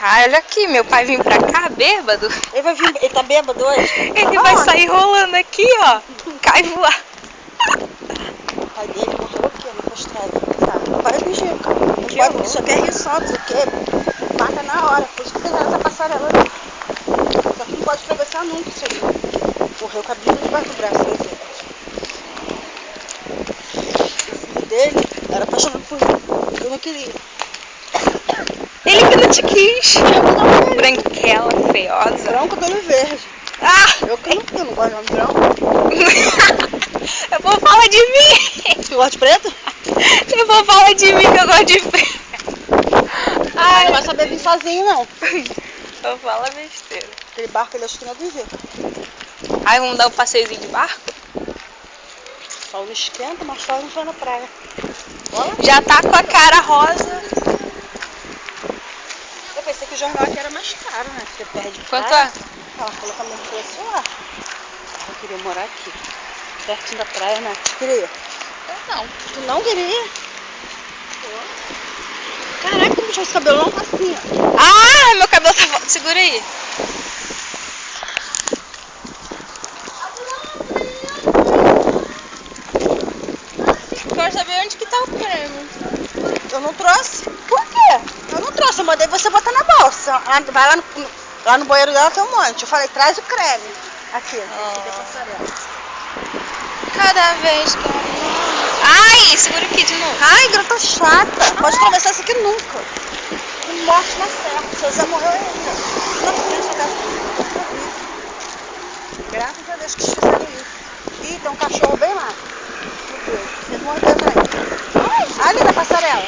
Ah, olha aqui, meu pai vem pra cá bêbado. Ele tá bêbado hoje? Ele vai sair rolando aqui, ó. Cai voar. O pai dele morreu aqui, ó, na postrada. Sabe? Vai fingir, cara. Não pode, só quer rir só, isso aqui. Mata na hora. Por isso que fizeram essa passarela ali. Só que não pode atravessar nunca isso aí. Morreu com a Bíblia debaixo do braço, né, gente? O filho dele era apaixonado por mim. Eu não queria. Ele que não te quis. Eu que não queria. Branquela, feiosa. Branco do olho verde. Ah! Eu não gosto de homem branco. Eu vou falar de mim. Você gosta de preto? Eu vou falar de mim que eu gosto de preto. Ai, não vai saber vir sozinho, não. Eu falo besteira. Aquele barco ele acho que não é do jeito. Aí vamos dar um passeiozinho de barco? O sol não esquenta, mas o sol não vai na praia. Olha. Já tá com a cara rosa. Eu pensei que o jornal aqui era mais caro, né? Porque perde Quanto praia. é? Ela falou que a minha preço lá. Eu queria morar aqui. Pertinho da praia, né? Tu queria? Não. Tu não queria? Caraca, bicho, esse cabelão tá assim, ó. Ah, meu cabelo tá... Segura aí. Quero saber onde que tá o prêmio. Eu não trouxe. Por quê? Eu não trouxe, eu mandei você botar na bolsa. Vai lá no banheiro dela, tem um monte. Eu falei, traz o creme. Aqui, esse da passarela. Cada vez que eu... Ai, segura aqui de novo. Ai, garota chata. Pode atravessar isso aqui nunca. Com morte na serra. Seu Zé morreu ainda. Não conheço a casa. Graças a Deus que eles fizeram isso. Ih, tem um cachorro bem lá. Meu Deus, vocês morreram também. Ali na passarela.